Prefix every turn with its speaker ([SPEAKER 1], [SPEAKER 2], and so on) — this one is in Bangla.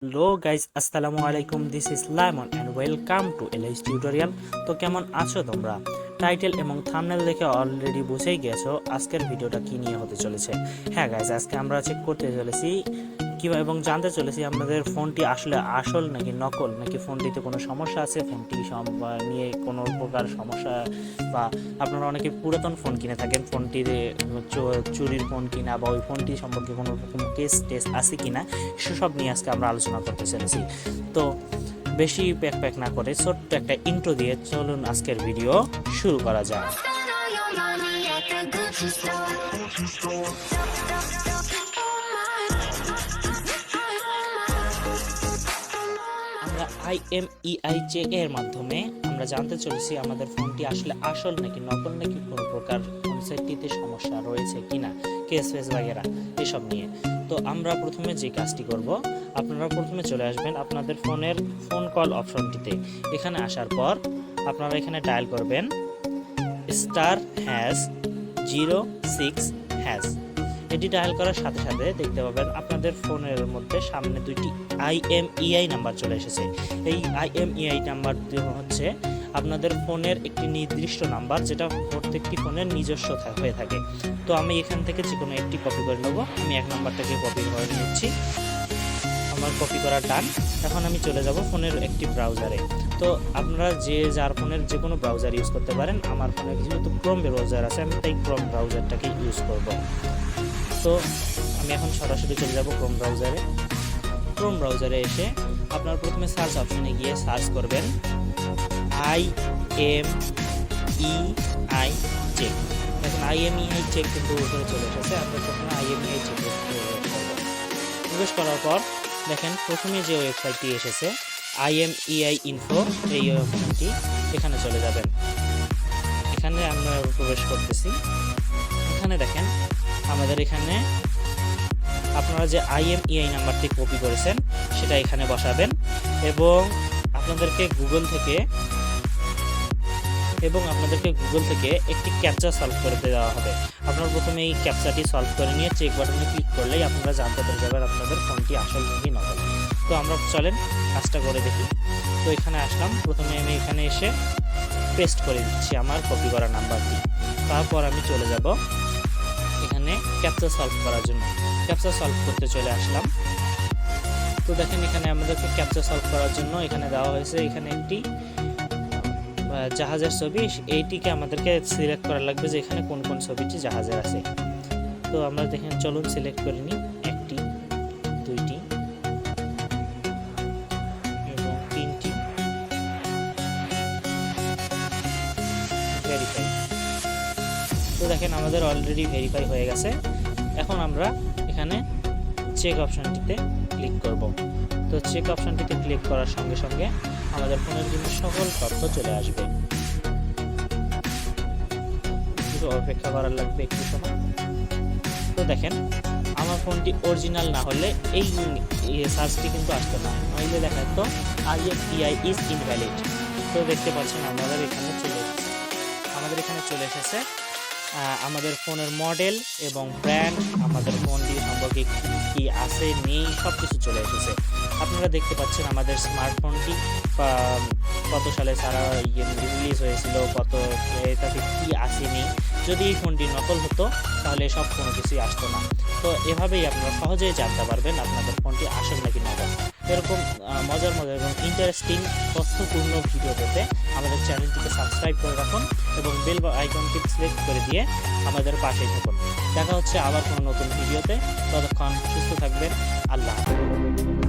[SPEAKER 1] হ্যালো গাইস, আসসালামু আলাইকুম। This is Limon and welcome to LS tutorial. তো কেমন আছো তোমরা? টাইটেল এবং থাম্বনেল দেখে অলরেডি বুঝেই গেছো আজকের ভিডিওটা কি নিয়ে হতে চলেছে। হ্যাঁ গাইস, আজকে আমরা চেক করতে চলেছি কিভাবে এবং জানতে চলেছি আমাদের ফোনটি আসলে আসল নাকি নকল, নাকি ফোনটিতে কোনো সমস্যা আছে, ফোনটি নিয়ে কোনো প্রকার সমস্যা, বা আপনারা অনেকে পুরাতন ফোন কিনে থাকেন, ফোনটির চুরির ফোন কিনা বা ওই ফোনটি সম্পর্কে কোনো রকম কেস টেস আছে কিনা, সেসব নিয়ে আজকে আমরা আলোচনা করতে চলেছি। তো বেশি প্যাক না করে ছোট্ট একটা ইন্ট্রো দিয়ে চলুন আজকের ভিডিও শুরু করা যায়। আমরা IMEI চেক এর মাধ্যমে আমরা জানতে চলেছি আমাদের ফোনটি আসলে আসল নাকি নকল, নাকি কোনো প্রকার ফোনটিতে সমস্যা রয়েছে কিনা, কেস ফেস বাগেরা এসব নিয়ে। তো আমরা প্রথমে যে কাজটি করব, আপনারা প্রথমে চলে আসবেন আপনাদের ফোনের ফোন কল অপশনটিতে। এখানে আসার পর আপনারা এখানে ডায়াল করবেন *06#। এটি ডায়াল করার সাথে সাথে দেখতে পাবেন আপনাদের ফোনের মধ্যে সামনে দুইটি IMEI নাম্বার চলে এসেছে। এই IMEI নাম্বারটি হচ্ছে আপনাদের ফোনের একটি নির্দিষ্ট নাম্বার, যেটা প্রত্যেকটি ফোনের নিজস্ব হয়ে থাকে। তো আমি এখান থেকে যে কোনো একটি কপি করে নেব। আমি এক নাম্বারটাকে কপি করে নিচ্ছি, আমার কপি করা ডান। এখন আমি চলে যাব ফোনের একটি ব্রাউজারে। তো আপনারা যার ফোনের যে কোনো ব্রাউজার ইউজ করতে পারেন। আমার ফোনে যেহেতু ক্রোম ব্রাউজার আছে, আমি তাই ক্রোম ব্রাউজারটাকে ইউজ করব। তো আমি এখন সরাসরি চলে যাব ক্রোম ব্রাউজারে। ক্রোম ব্রাউজারে এসে আপনারা প্রথমে সার্চ অপশনে গিয়ে সার্চ করবেন IMEI চেক। দেখুন IMEI চেক কিন্তু উপরে চলে এসেছে। আমরা প্রথমে IMEI চেক প্রবেশ করার পর দেখেন প্রথমে যে ওয়েবসাইটটি এসেছে IMEI ইনফো, এই অপশনটি এখানে চলে যাবেন। এখানে আমরা প্রবেশ করতেছি। এখানে দেখেন আমাদের এখানে আপনারা যে IMEI নাম্বারটি কপি করেছেন সেটা এখানে বসাবেন, এবং আপনাদেরকে গুগল থেকে একটি ক্যাপচা সলভ করে দেওয়া হবে। আপনারা প্রথমে এই ক্যাপচাটি সলভ করে নিয়ে চেক বাটনে ক্লিক করলেই আপনারা জানতে পেরে যাবেন আপনাদের ফোনটি আসল নাকি নকল। তো আমরা চলেন কাজটা করে দেখি। তো এখানে আসলাম, প্রথমে আমি এখানে এসে পেস্ট করে দিচ্ছি আমার কপি করা নাম্বারটি। তারপর আমি চলে যাব এখানে ক্যাপচা সলভ করার জন্য। ক্যাপচা সলভ করতে চলে আসলাম। তো দেখেন এখানে আমাদেরকে ক্যাপচা সলভ করার জন্য এখানে দেওয়া হয়েছে এখানে একটি জাহাজের ছবি। এইটিকে আমাদেরকে সিলেক্ট করা লাগবে যে এখানে কোন কোন ছবিটি জাহাজের আছে। তো আমরা দেখেন চলুন সিলেক্ট করে নিই, একটি, দুইটি এবং তিনটি। ভেরিফাই। তো দেখেন আমাদের অলরেডি ভেরিফাই হয়ে গেছে। এখন আমরা এখানে চেক অপশনটিতে ক্লিক করব। তো চেক অপশনটিতে ক্লিক করার সঙ্গে সঙ্গে আমাদের ফোনের কিন্তু সকল তথ্য চলে আসবে। একটু অপেক্ষা করার লাগবে একটু সময়। তো দেখেন আমার ফোনটি অরিজিনাল না হলে এই সার্চটি কিন্তু আসতো না, নইলে দেখায় তো IMEI ইজ ইনভ্যালিড। তো দেখতে পাচ্ছেন আমাদের এখানে চলে এসেছে আমাদের ফোনের মডেল এবং ব্র্যান্ড, আমাদের ফোনটি সম্পর্কে কি আছে নেই সব কিছু চলে এসেছে। আপনারা দেখতে পাচ্ছেন আমাদের স্মার্টফোনটি কত সালে সারা রিলিজ হয়েছিল, তাতে কি আছে নেই। যদি এই ফোনটি নকল হতো তাহলে সব কোনো কিছুই আসতো না। তো এভাবেই আপনারা সহজেই জানতে পারবেন আপনাদের ফোনটি আসল নাকি নকল। এরকম মজার এবং ইন্টারেস্টিং তথ্যপূর্ণ ভিডিও পেতে আমাদের চ্যানেলটিকে সাবস্ক্রাইব করে রাখুন এবং বেল আইকনটি সিলেক্ট করে দিয়ে আমাদের পাশেই থাকুন। দেখা হচ্ছে আবার কোনো নতুন ভিডিওতে। ততক্ষণ সুস্থ থাকবেন। আল্লাহ হাফেজ।